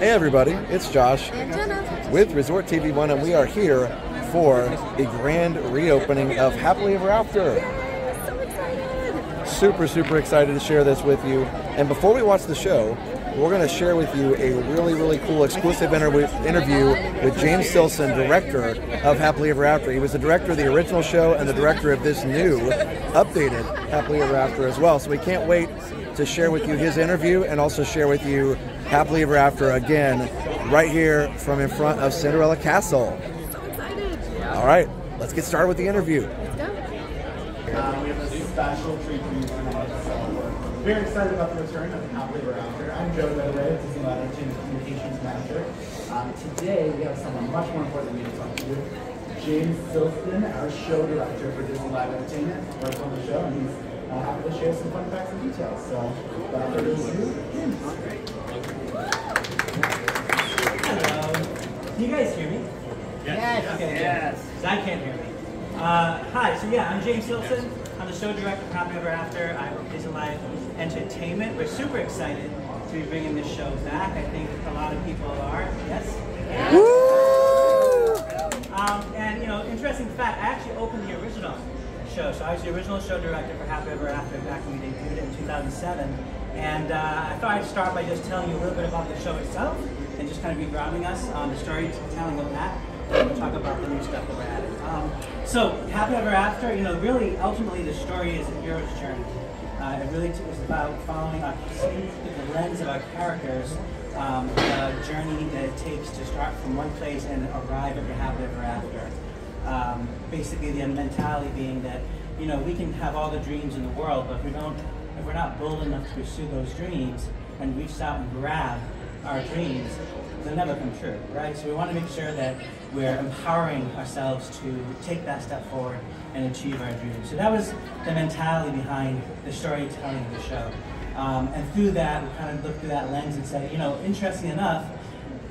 Hey everybody, it's Josh And Jenna. with Resort TV 1, and we are here for the grand reopening of Happily Ever After. Yay, so excited. Super excited to share this with you. And before we watch the show, we're going to share with you a really cool exclusive interview with James Silson, director of Happily Ever After. He was the director of the original show and the director of this new, updated Happily Ever After as well. So we can't wait to share with you his interview and also share with you Happily Ever After again, right here from in front of Cinderella Castle. So excited. All right, let's get started with the interview. Let's go. We have a special treat for you tonight. So we're very excited about the return of Happily Ever After. I'm Joe, by the way, Disneyland Entertainment Communications Manager. Today we have someone much more important than me to talk to. James Silson, our show director for Disney Live Entertainment, works on the show, and he's happy to share some fun facts and details. So without further ado, James. Hello. Can you guys hear me? Yes. Okay, yes. Because I can't hear me. Hi, so yeah, I'm James Silson. I'm the show director for Happily Ever After. I work Disney Live Entertainment. We're super excited to be bringing this show back. I think a lot of people are. Yes? Woo! And you know, interesting fact, I actually opened the original show. So I was the original show director for Happily Ever After back when we debuted it in 2007. And I thought I'd start by just telling you a little bit about the show itself and just kind of be grounding us on the storytelling of that. And we'll talk about the new stuff that we're adding. So Happily Ever After, you know, really ultimately the story is a hero's journey. It really is about following the lens of our characters, the journey that it takes to start from one place and arrive at the Happily Ever After. Basically, the mentality being that, you know, we can have all the dreams in the world, but if we're not bold enough to pursue those dreams and reach out and grab our dreams, they'll never come true, right? So we want to make sure that we're empowering ourselves to take that step forward and achieve our dreams. So that was the mentality behind the storytelling of the show. And through that, we kind of looked through that lens and said, you know, interesting enough,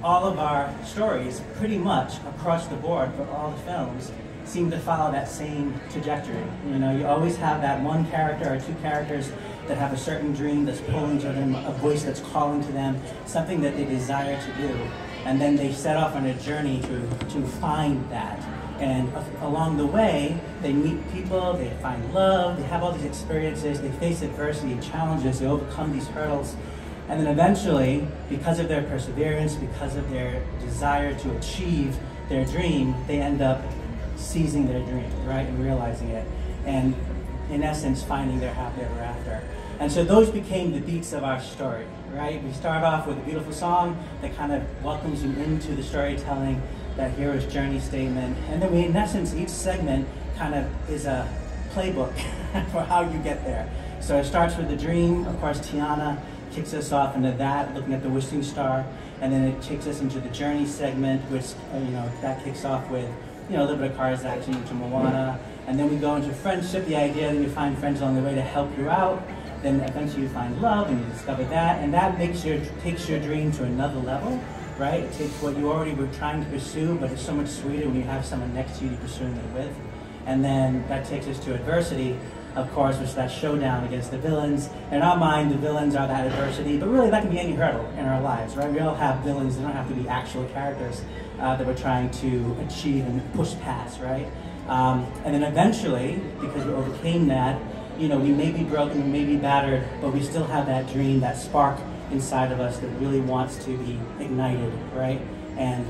all of our stories, pretty much across the board for all the films, seem to follow that same trajectory. You know, you always have that one character or two characters that have a certain dream that's pulling to them, a voice that's calling to them, something that they desire to do, and then they set off on a journey to find that. And along the way, they meet people, they find love, they have all these experiences, they face adversity and challenges, they overcome these hurdles, and then eventually, because of their perseverance, because of their desire to achieve their dream, they end up seizing their dream, right, and realizing it, and in essence, finding their happily ever after. And so those became the beats of our story, right? We start off with a beautiful song that kind of welcomes you into the storytelling, that hero's journey statement, and then we, in essence, each segment kind of is a playbook for how you get there. So it starts with the dream. Of course, Tiana kicks us off into that, looking at the wishing star, and then it takes us into the journey segment, which, you know, that kicks off with, you know, a little bit of Cars action into Moana, and then we go into friendship, the idea that you find friends along the way to help you out, then eventually you find love and you discover that, and that takes your dream to another level, right? It takes what you already were trying to pursue, but it's so much sweeter when you have someone next to you you're pursuing it with. And then that takes us to adversity, of course, which is that showdown against the villains. In our mind, the villains are that adversity, but really that can be any hurdle in our lives, right? We all have villains, they don't have to be actual characters that we're trying to achieve and push past, right? And then eventually, because we overcame that, you know, we may be broken, we may be battered, but we still have that dream, that spark inside of us that really wants to be ignited, right? And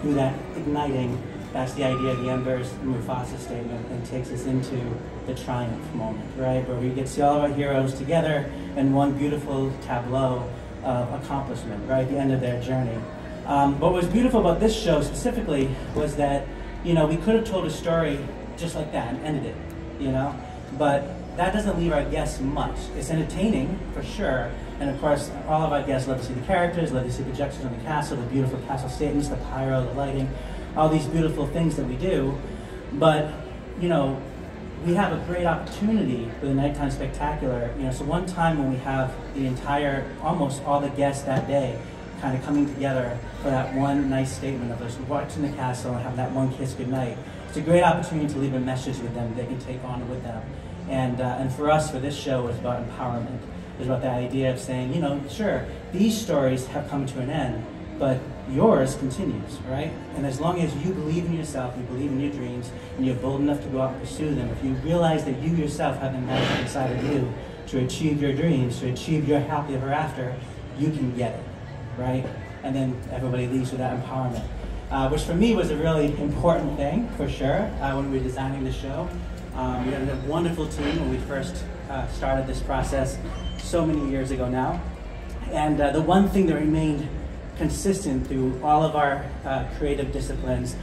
through that igniting, that's the idea of the Embers and Mufasa statement, and takes us into the triumph moment, right? Where we get to see all of our heroes together in one beautiful tableau of accomplishment, right? At the end of their journey. What was beautiful about this show specifically was that, you know, we could have told a story just like that and ended it, you know? But that doesn't leave our guests much. It's entertaining, for sure, and of course, all of our guests love to see the characters, love to see projections on the castle, the beautiful castle statements, the pyro, the lighting, all these beautiful things that we do. But, you know, we have a great opportunity with the Nighttime Spectacular. You know, so one time when we have the entire, almost all the guests that day, kind of coming together for that one nice statement of us watching the castle and having that one kiss goodnight. It's a great opportunity to leave a message with them they can take on with them. And for us, for this show, it's about empowerment. It's about that idea of saying, you know, sure, these stories have come to an end, but yours continues, right? And as long as you believe in yourself, you believe in your dreams, and you're bold enough to go out and pursue them, if you realize that you yourself have the magic inside of you to achieve your dreams, to achieve your happy ever after, you can get it, right? And then everybody leaves with that empowerment. Which for me was a really important thing, for sure, when we were designing the show. We had a wonderful team when we first started this process so many years ago now. And the one thing that remained consistent through all of our creative disciplines,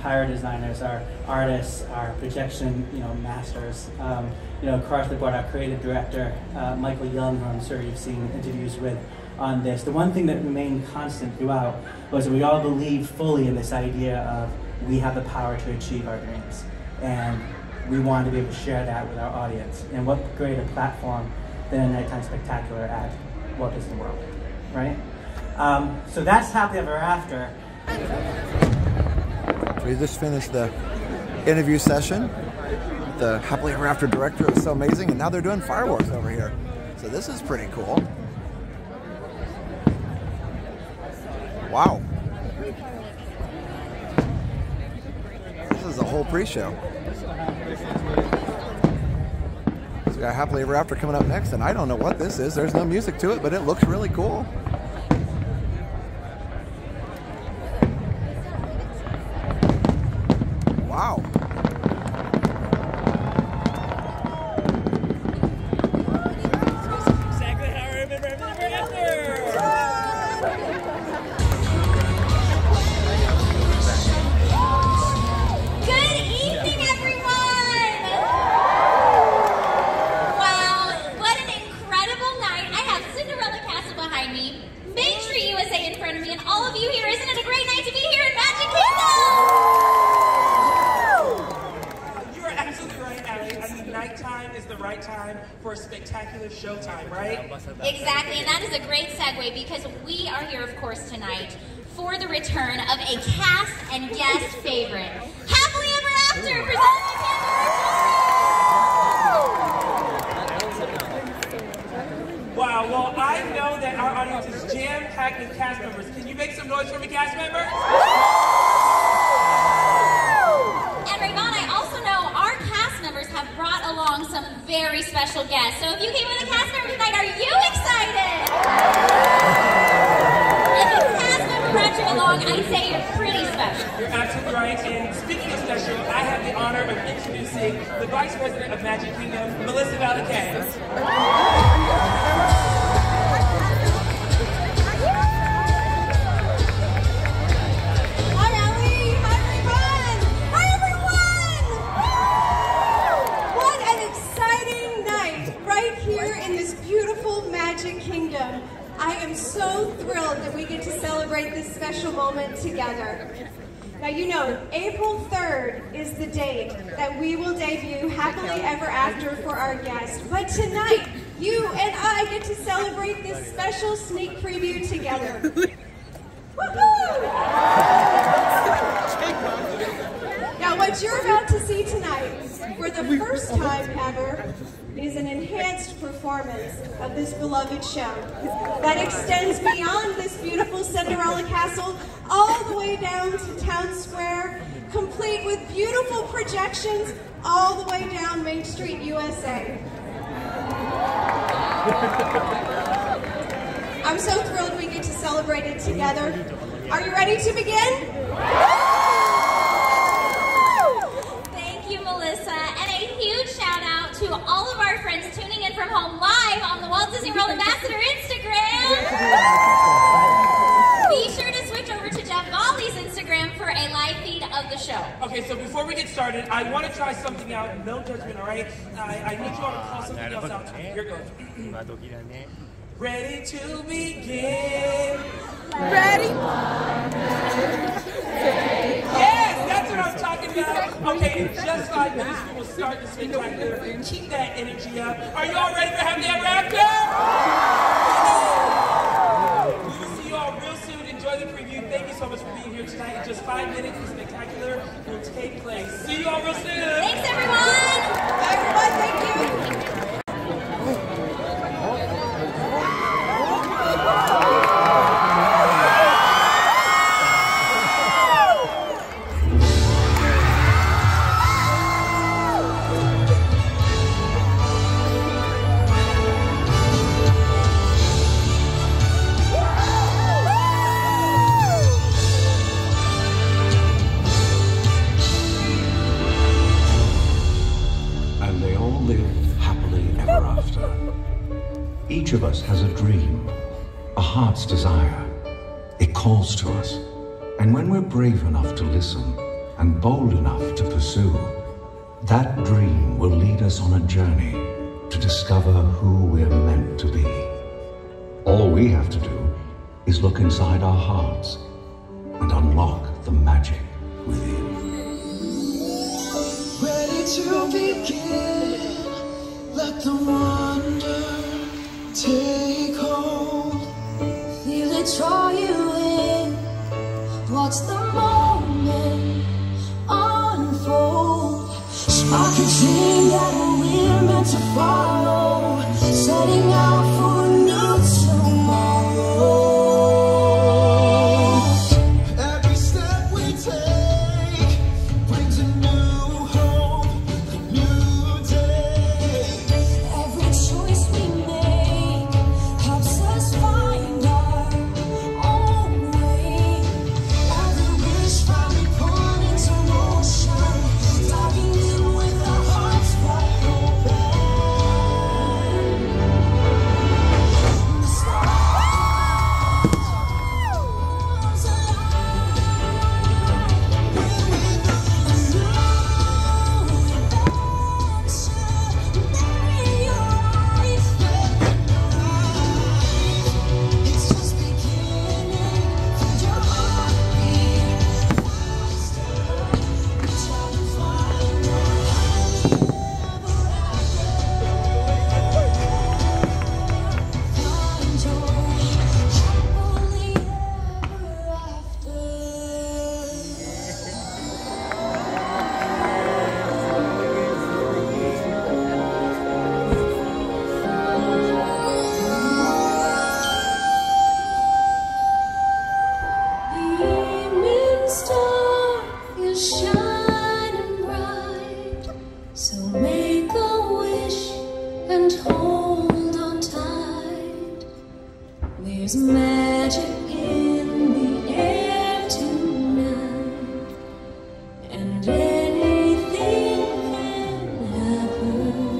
pyro designers, our artists, our projection masters, across the board, our creative director, Michael Young, who I'm sure you've seen interviews with on this. The one thing that remained constant throughout was that we all believed fully in this idea of we have the power to achieve our dreams. And we wanted to be able to share that with our audience. And what greater platform than a nighttime spectacular at Walt Disney World, right? So that's Happily Ever After. We just finished the interview session. The Happily Ever After director was so amazing, and now they're doing fireworks over here. So this is pretty cool. Wow. This is a whole pre-show. So we got Happily Ever After coming up next, and I don't know what this is. There's no music to it, but it looks really cool. Wow. Exactly how I remember Happily Ever After. Good evening, everyone! Wow, what an incredible night. I have Cinderella Castle behind me, Main Street USA in front of me, and all of you here. Isn't it a great night to be here in Magic Kingdom? You are absolutely right, Allie. I mean, nighttime is the right time for a spectacular showtime, right? Exactly, and that is a great segue because we are here, of course, tonight for the return of a cast and guest favorite. Happily Ever After, presented by Wow, well, I know that our audience is jam-packed with cast members. Can you make some noise for me, cast members? And Rayvon, I also know our cast members have brought along some very special guests. So if you came with a cast member tonight, are you excited? If a cast member brought you along, I'd say you're pretty special. You're absolutely right. And speaking of special, I have the honor of introducing the Vice President of Magic Kingdom, Melissa Valdez. Kingdom. I am so thrilled that we get to celebrate this special moment together. Now, you know, April 3rd is the date that we will debut Happily Ever After for our guests. But tonight, you and I get to celebrate this special sneak preview together. Woohoo! Now, what you're about to see tonight, for the first time ever, is an enhanced performance of this beloved show that extends beyond this beautiful Cinderella Castle all the way down to Town Square, complete with beautiful projections all the way down Main Street, USA. I'm so thrilled we get to celebrate it together. Are you ready to begin? Thank you, Melissa, and a huge shout out to all of our friends tuning in from home live on the Walt Disney World Ambassador Instagram. Be sure to switch over to Jeff Volley's Instagram for a live feed of the show. Okay, so before we get started, I want to try something out. No judgment, all right? I need you all to call something else out. Here it goes. Ready to begin. Ready? Yes, that's what I'm talking about. Okay, and just like this, we will start the spectacular. Keep that energy up. Are you all ready for Happily Ever After? We will see you all real soon. Enjoy the preview. Thank you so much for being here tonight. In just 5 minutes, the spectacular will take place. See you all real soon. Thanks, everyone. Bye, everyone. Thank you. Each of us has a dream, a heart's desire. It calls to us. And when we're brave enough to listen and bold enough to pursue, that dream will lead us on a journey to discover who we're meant to be. All we have to do is look inside our hearts and unlock the magic within. Ready to begin, let the wonder take hold. Feel it draw you in, watch the moment unfold. Spark a dream that we're meant to follow, setting out for a new tomorrow. Every step we take brings a new hope, a new day. Every choice we make helps us find our own way. Every wish finally put into motion, diving in with our hearts wide open. The stars align, and new adventure may arise. It's just beginning. Feel your heartbeat faster. Reach out and find your happily ever after. Find your happily ever The evening star is shining bright, so make a wish and hold on tight. There's magic in the air tonight, and anything can happen.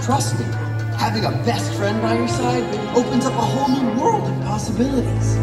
Trust me, having a best friend by your side opens up a whole new world of possibilities.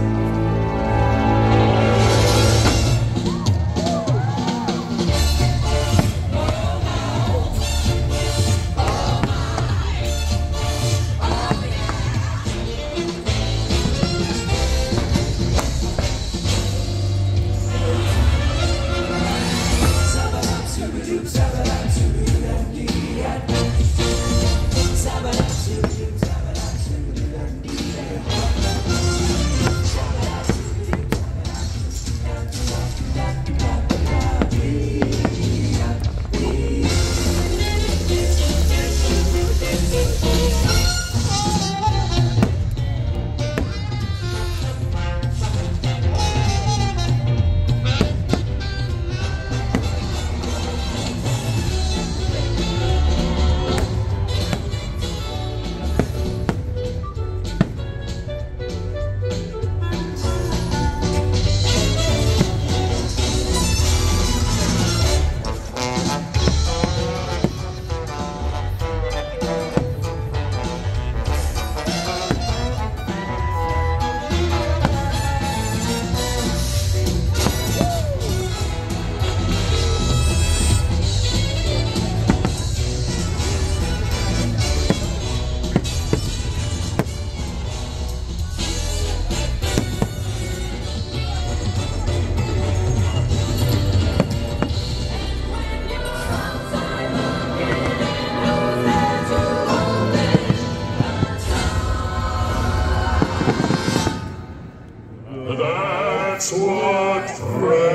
That's what friends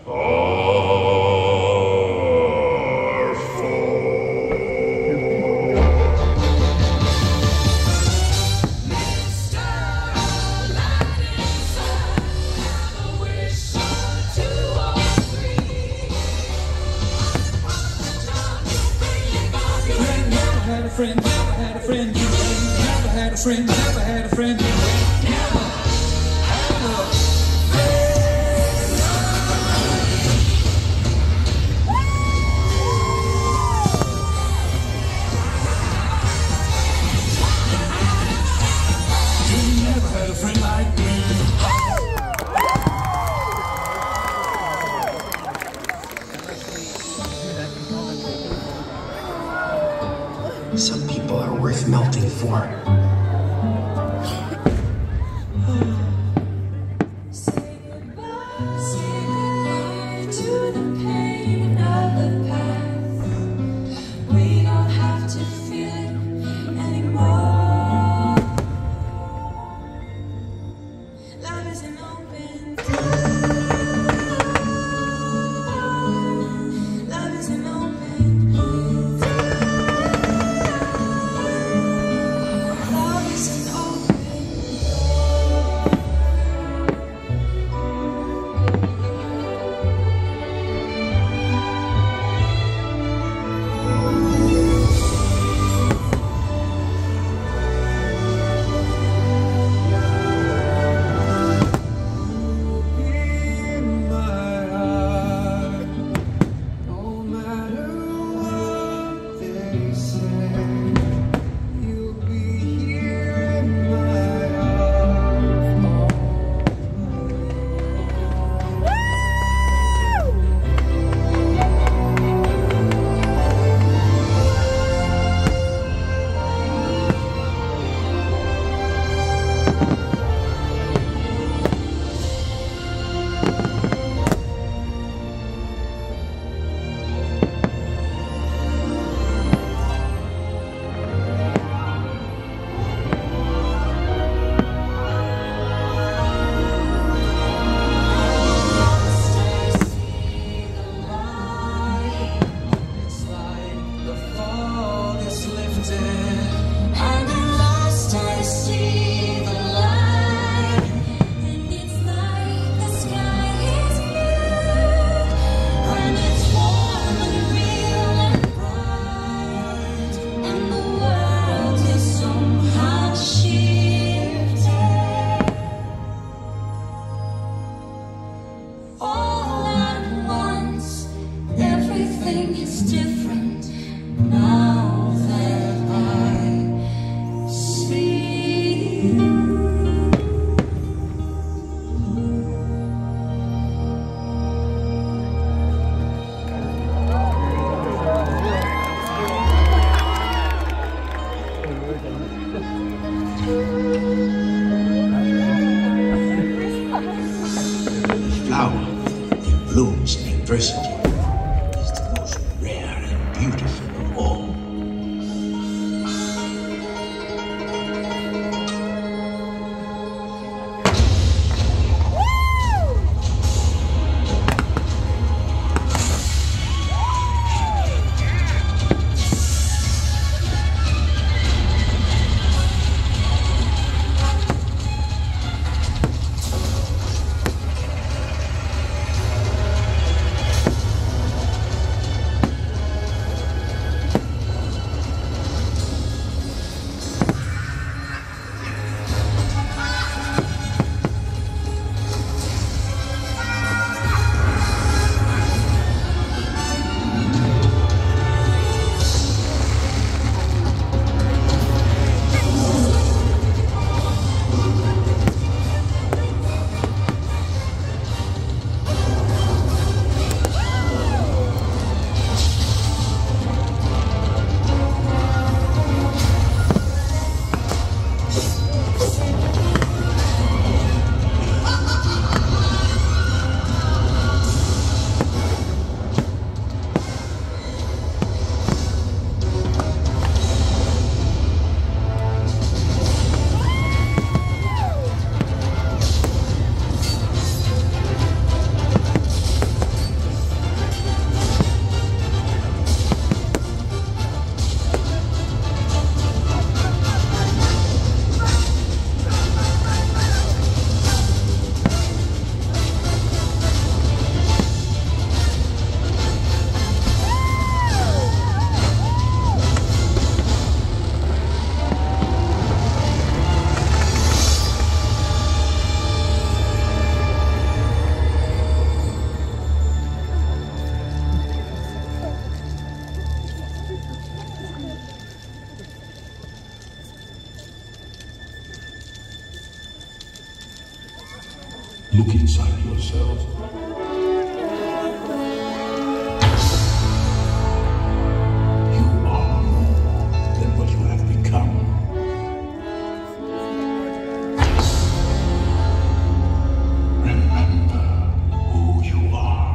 are for. Never had a friend, never had a friend, never had a friend, never had a friend, never had a never had a friend like me. Some people are worth melting for. All at once, everything is different. Now that I see you. Flower that blooms in adversity is the most rare and beautiful of all. Look inside yourself. You are more than what you have become. Remember who you are.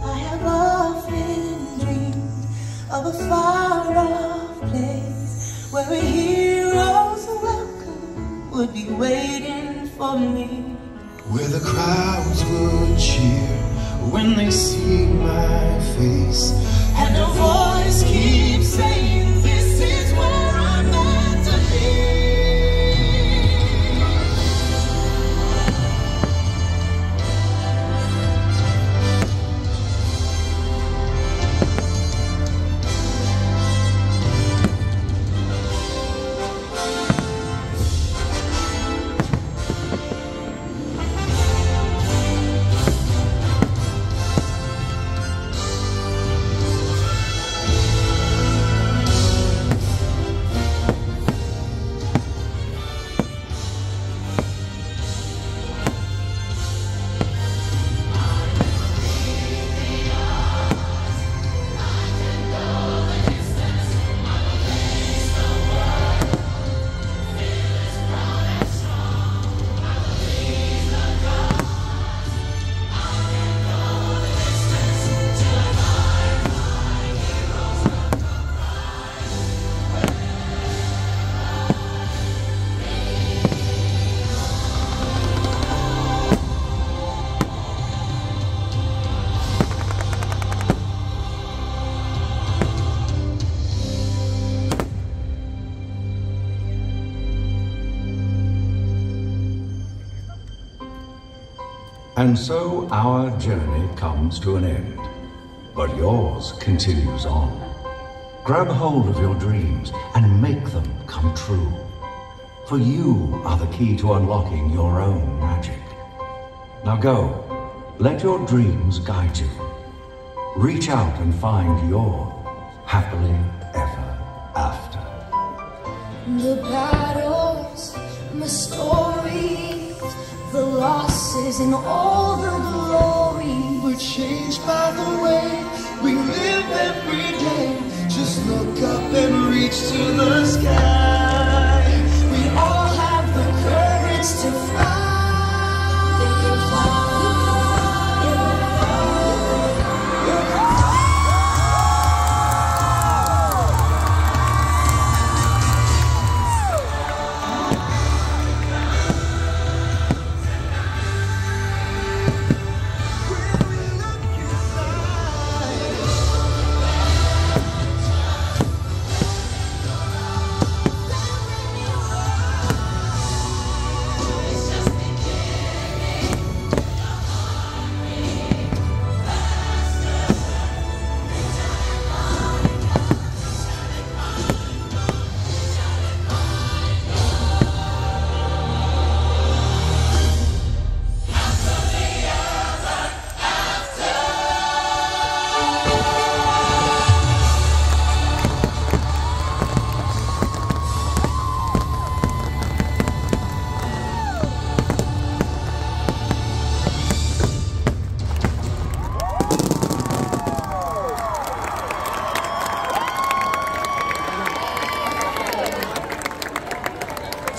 I have often dreamed of a far-off place where a hero's welcome would be waiting for me. Where the crowds would cheer when they see my face, And a voice keeps saying, this is where I'm meant to be. And so our journey comes to an end, but yours continues on. Grab hold of your dreams and make them come true. For you are the key to unlocking your own magic. Now go, let your dreams guide you. Reach out and find your happily ever after. The battles, the stories, the losses and all the glory. We're changed by the way we live every day. Just look up and reach to the sky. We all have the courage to fly.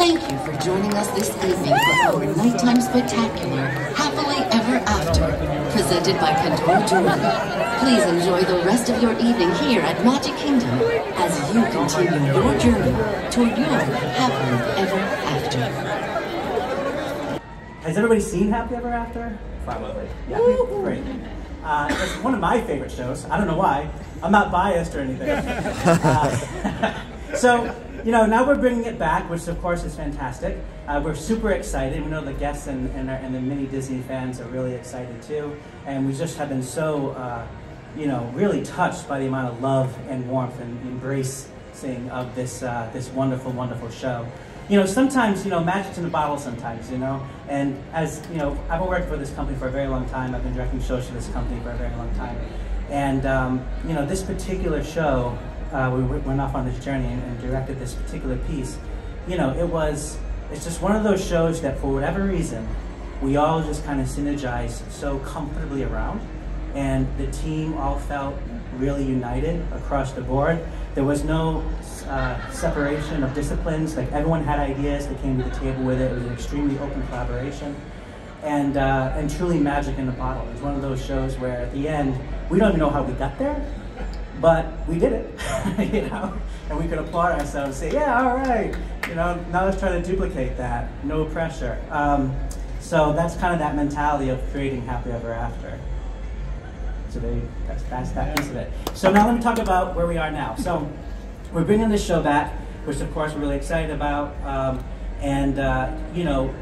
Thank you for joining us this evening for our nighttime spectacular, Happily Ever After, presented by Pandora Jewelry. Please enjoy the rest of your evening here at Magic Kingdom as you continue your journey toward your Happily Ever After. Has everybody seen Happily Ever After? Probably. Yeah, great. It's one of my favorite shows. I don't know why. I'm not biased or anything. So, you know, now we're bringing it back, which of course is fantastic. We're super excited. We know the guests and the mini Disney fans are really excited too. And we just have been so, you know, really touched by the amount of love and warmth and embracing of this, this wonderful, wonderful show. You know, sometimes, you know, magic's in a bottle sometimes, you know, and as, you know, I've been working for this company for a very long time. I've been directing shows for this company for a very long time. And, you know, this particular show, we went off on this journey and directed this particular piece. You know, it's just one of those shows that for whatever reason, we all just kind of synergized so comfortably around. And the team all felt really united across the board. There was no separation of disciplines. Like, everyone had ideas that came to the table with it. It was an extremely open collaboration. And truly magic in the bottle. It was one of those shows where at the end, we don't even know how we got there, but we did it, you know? And we could applaud ourselves and say, yeah, all right. You know, now let's try to duplicate that. No pressure. So that's kind of that mentality of creating Happily Ever After. So that's that piece of it. So now let me talk about where we are now. So we're bringing this show back, which of course we're really excited about. You know,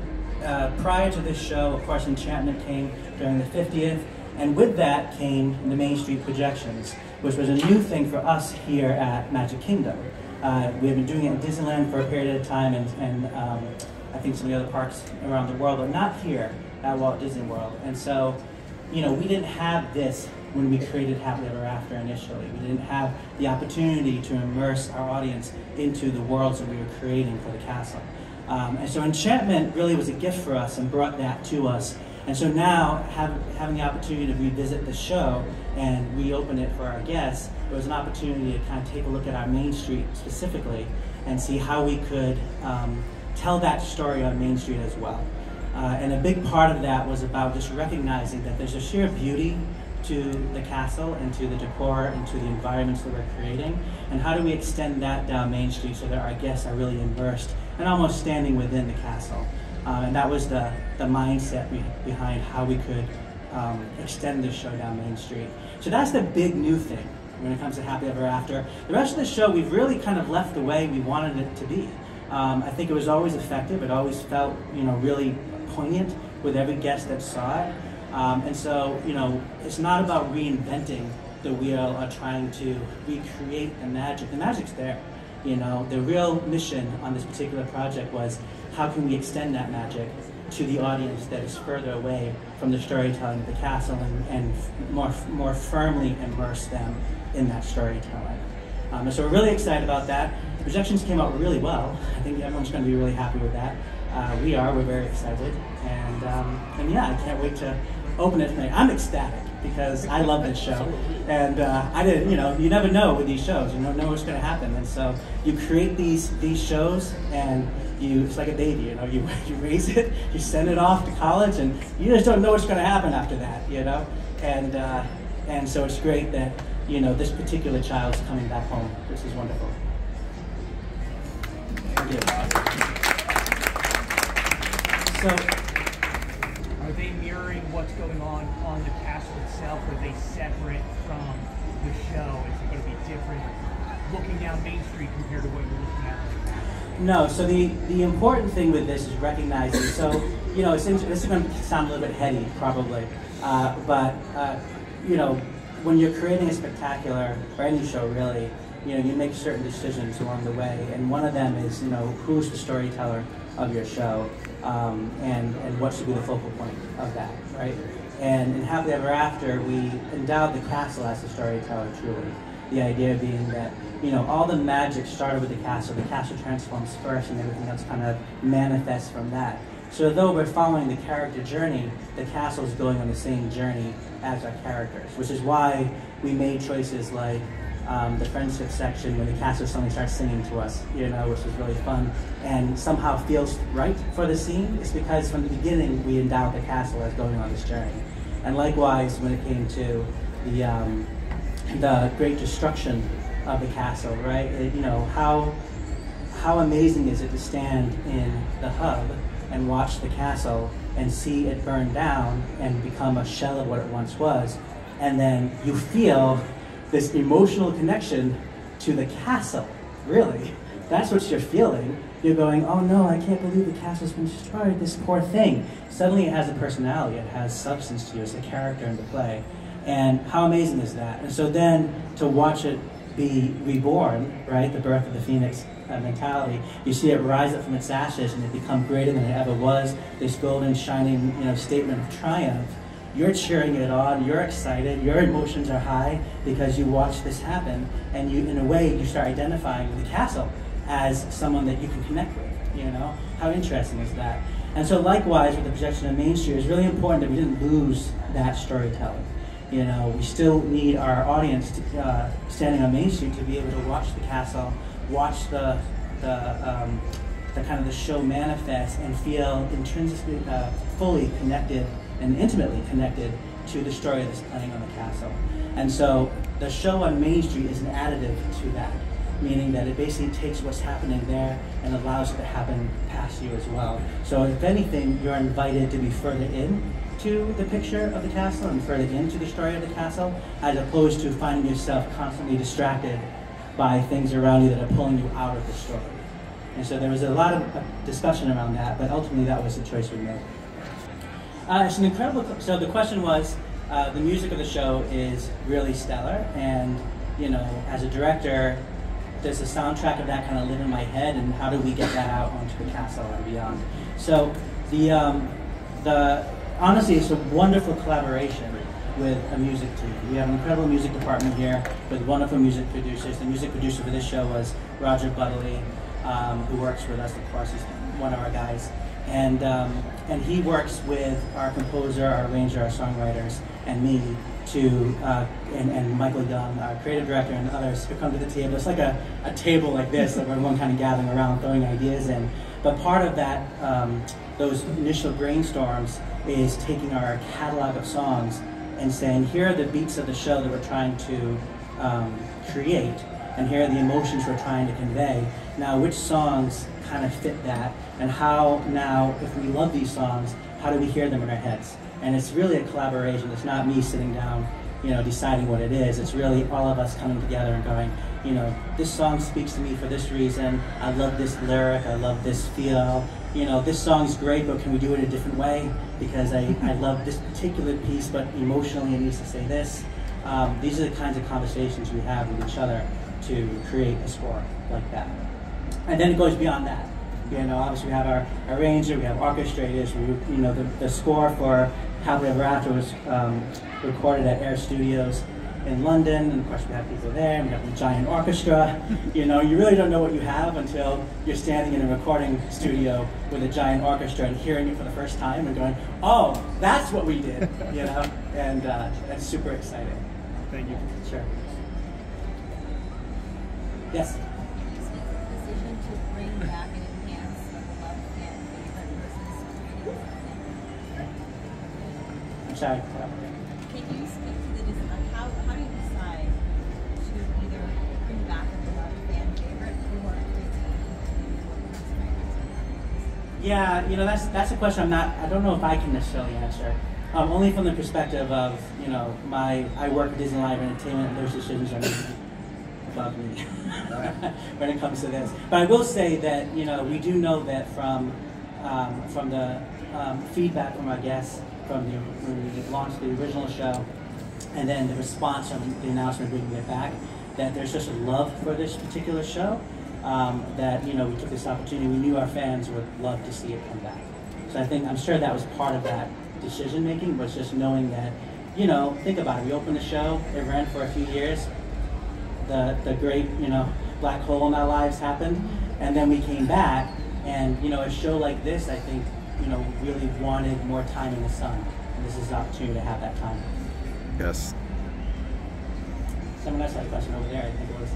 prior to this show, of course, Enchantment came during the 50th, and with that came the Main Street projections, which was a new thing for us here at Magic Kingdom. We have been doing it in Disneyland for a period of time, and I think some of the other parks around the world, but not here at Walt Disney World. And so, you know, we didn't have this when we created Happily Ever After initially. We didn't have the opportunity to immerse our audience into the worlds that we were creating for the castle. And so Enchantment really was a gift for us and brought that to us. And so now, having the opportunity to revisit the show and reopen it for our guests, it was an opportunity to kind of take a look at our Main Street specifically and see how we could tell that story on Main Street as well. And a big part of that was about just recognizing that there's a sheer beauty to the castle and to the decor and to the environments that we're creating, and how do we extend that down Main Street so that our guests are really immersed and almost standing within the castle. And that was the mindset behind how we could extend this show down Main Street. So that's the big new thing when it comes to Happily Ever After. The rest of the show, we've really kind of left the way we wanted it to be. I think it was always effective. It always felt, you know, really poignant with every guest that saw it. And so, you know, it's not about reinventing the wheel or trying to recreate the magic. The magic's there. You know, the real mission on this particular project was how can we extend that magic to the audience that is further away from the storytelling of the castle and more firmly immerse them in that storytelling. And so we're really excited about that. The projections came out really well. I think everyone's going to be really happy with that. We're very excited. And yeah, I can't wait to open it tonight. I'm ecstatic because I love this show. And I didn't, you never know with these shows. You don't know what's going to happen. And so you create these shows and it's like a baby, you raise it, you send it off to college, and you just don't know what's going to happen after that, And so it's great that, this particular child's coming back home. This is wonderful. Thank you. So, are they mirroring what's going on the castle itself? Are they separate from the show? Is it going to be different looking down Main Street compared to what you're looking at? No, so the important thing with this is recognizing, so, this is going to sound a little bit heady, probably, but when you're creating a spectacular, or any show really, you make certain decisions along the way, and one of them is, who's the storyteller of your show, and what should be the focal point of that, right? And in Happily Ever After, we endowed the castle as the storyteller, truly. The idea being that, all the magic started with the castle transforms first, and everything else kind of manifests from that. So though we're following the character journey, the castle is going on the same journey as our characters, which is why we made choices like the friendship section when the castle suddenly starts singing to us, which was really fun, and somehow feels right for the scene. It's because from the beginning we endowed the castle as going on this journey. And likewise, when it came to the great destruction of the castle, right? How amazing is it to stand in the hub and watch the castle and see it burn down and become a shell of what it once was, and then you feel this emotional connection to the castle, really. That's what you're feeling. You're going, oh no, I can't believe the castle's been destroyed, this poor thing. Suddenly it has a personality, it has substance to you, it's a character in the play. And how amazing is that? And so then to watch it be reborn, right, the birth of the phoenix mentality, you see it rise up from its ashes and it become greater than it ever was, this golden shining statement of triumph. You're cheering it on, you're excited, your emotions are high because you watch this happen, and in a way you start identifying with the castle as someone that you can connect with, How interesting is that? And so likewise with the projection of Main Street, it's really important that we didn't lose that storytelling. We still need our audience to, standing on Main Street to be able to watch the castle, watch the kind of the show manifest and feel intrinsically, fully connected and intimately connected to the story that's playing on the castle. And so the show on Main Street is an additive to that, meaning that it basically takes what's happening there and allows it to happen past you as well. So if anything, you're invited to be further in to the picture of the castle and further into the story of the castle, as opposed to finding yourself constantly distracted by things around you that are pulling you out of the story. And so there was a lot of discussion around that, but ultimately that was the choice we made. It's an incredible, so the question was, the music of the show is really stellar, and as a director, does the soundtrack of that kind of live in my head, and how do we get that out onto the castle and beyond? So honestly, it's a wonderful collaboration with a music team. We have an incredible music department here with wonderful music producers. The music producer for this show was Roger Butterly, who works with us, of course, he's one of our guys. And he works with our composer, our arranger, our songwriters, and me and Michael Young, our creative director, and others who come to the table. It's like a table like this, that everyone kind of gathering around, throwing ideas in. But part of that, those initial brainstorms, is taking our catalog of songs and saying, here are the beats of the show that we're trying to create, and here are the emotions we're trying to convey. Now, which songs kind of fit that, and how now, if we love these songs, how do we hear them in our heads? And it's really a collaboration. It's not me sitting down, deciding what it is. It's really all of us coming together and going, this song speaks to me for this reason. I love this lyric. I love this feel. This song's great, but can we do it a different way? Because I love this particular piece, but emotionally it needs to say this. These are the kinds of conversations we have with each other. to create a score like that. And then it goes beyond that. You know, obviously we have our arranger, we have orchestrators. You know, the score for Happily Ever After was recorded at Air Studios in London, and of course we have people there, and we have the giant orchestra. You know, you really don't know what you have until you're standing in a recording studio with a giant orchestra and hearing it for the first time and going, oh, that's what we did, you know? And that's super exciting. Thank you. Sure. Yes? I'm sorry. Can you speak to the design? How do you decide to either bring back a beloved fan favorite or Yeah, you know, that's a question I don't know if I can necessarily answer. Only from the perspective of, you know, I work at Disney Live Entertainment, those decisions are made above me when it comes to this. But I will say that, you know, we do know that from the feedback from our guests when we launched the original show, and then the response from the announcement bringing it back, that there's just a love for this particular show, that, you know, we took this opportunity. We knew our fans would love to see it come back. So I'm sure that was part of that decision making, was just knowing that, you know, think about it. We opened the show, it ran for a few years, the great, you know, black hole in our lives happened, and then we came back, and, you know, a show like this, I think, you know, really wanted more time in the sun, and this is an opportunity to have that time. Yes. Someone else had a question over there, I think it was.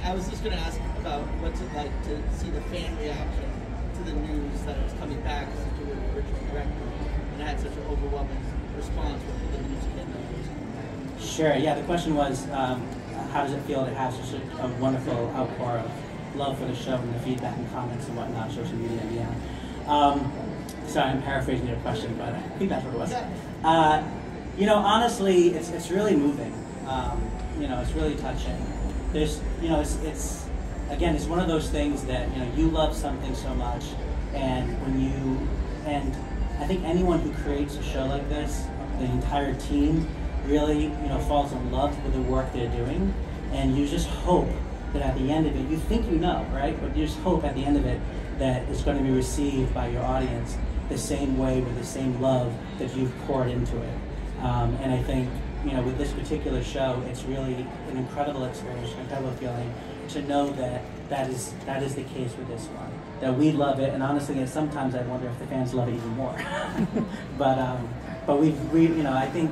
I was just going to ask about what's it like to see the fan reaction to the news that it was coming back since you were the original director, and it had such an overwhelming response when the news came out. Sure, yeah, the question was, how does it feel to have such a wonderful outpour of love for the show and the feedback and comments and whatnot, social media and beyond. Sorry, I'm paraphrasing your question, but I think that's what it was. You know, honestly, it's really moving. You know, it's really touching. There's, you know, it's again, it's one of those things that, you know, you love something so much, and and I think anyone who creates a show like this, the entire team really, you know, falls in love with the work they're doing, and you just hope that at the end of it, you think you know, right? But you just hope at the end of it that it's going to be received by your audience the same way, with the same love that you've poured into it. And I think, you know, with this particular show, it's really an incredible experience, an incredible feeling to know that that is the case with this one. That we love it, and honestly, sometimes I wonder if the fans love it even more. But we you know, I think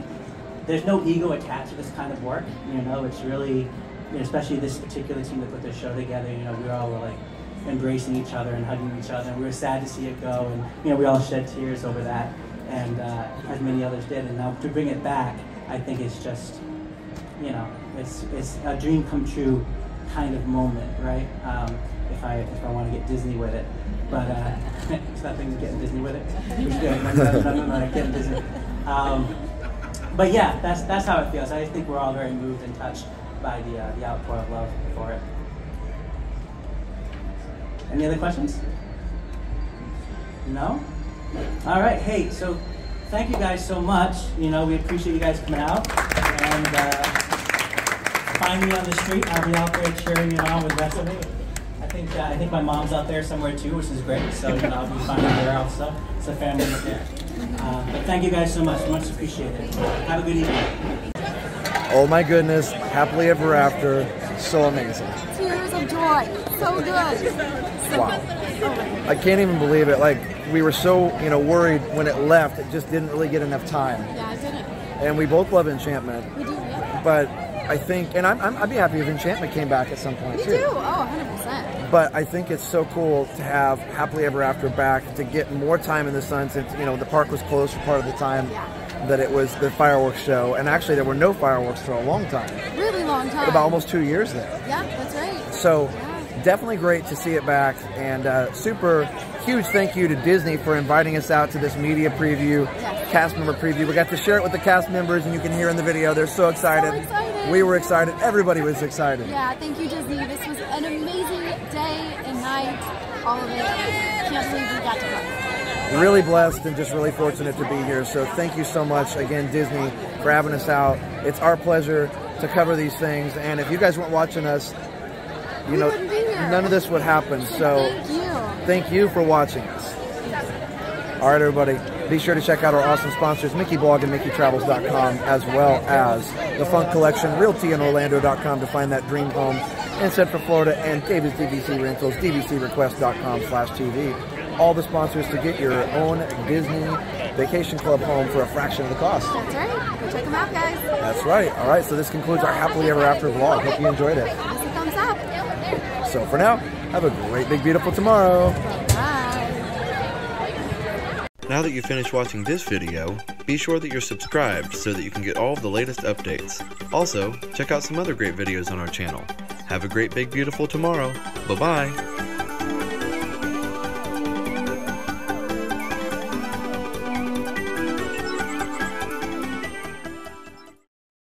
there's no ego attached to this kind of work. You know, it's really, especially this particular team that put this show together. You know, we all were like embracing each other and hugging each other, and we were sad to see it go, and, you know, we all shed tears over that, and as many others did. And now to bring it back, I think it's just, you know, it's a dream come true kind of moment, right? If I want to get Disney with it, but it's nothing getting Disney with it. We should do it. Nothing like getting Disney. But yeah, that's how it feels. I think we're all very moved and touched by the outpour of love for it. Any other questions? No? All right. Hey, so thank you guys so much. You know, we appreciate you guys coming out, and find me on the street. I'll be out there cheering you on with the rest of it. I think my mom's out there somewhere too, which is great. So, you know, I'll be finding her also. It's a family affair. But thank you guys so much. Much appreciated. Have a good evening. Oh my goodness, Happily Ever After, so amazing. Tears of joy, so good. Wow. I can't even believe it. Like, we were so, you know, worried when it left. It just didn't really get enough time. Yeah, it didn't. And we both love Enchantment. We do, yeah. But I think, and I'd be happy if Enchantment came back at some point too. We do, oh, 100%. But I think it's so cool to have Happily Ever After back, to get more time in the sun, since, you know, the park was closed for part of the time that it was the fireworks show. And actually there were no fireworks for a long time. Really long time. About almost 2 years there. Yeah, that's right. So definitely great to see it back, and super huge thank you to Disney for inviting us out to this media preview, cast member preview. We got to share it with the cast members, and you can hear in the video, they're so excited. So excited. We were excited. Everybody was excited. Yeah, thank you, Disney. This was an amazing day and night, all of it. Can't believe we got to come. Really blessed and just really fortunate to be here. So thank you so much again, Disney, for having us out. It's our pleasure to cover these things. And if you guys weren't watching us you know, wouldn't be here. none of this would happen. So thank you for watching us. All right, everybody, be sure to check out our awesome sponsors, Mickey Blog and MickeyTravels.com, as well as the Funk Collection, RealTinOrlando.com to find that dream home in Central Florida, and David's DVC Rentals, DVCRequest.com/TV. All the sponsors to get your own Disney Vacation Club home for a fraction of the cost. That's right. Go check them out, guys. That's right. All right, so this concludes our Happily Ever After vlog. Hope you enjoyed it. Give us a thumbs up. So for now, have a great, big, beautiful tomorrow. Now that you've finished watching this video, be sure that you're subscribed so that you can get all of the latest updates. Also, check out some other great videos on our channel. Have a great, big, beautiful tomorrow. Bye-bye.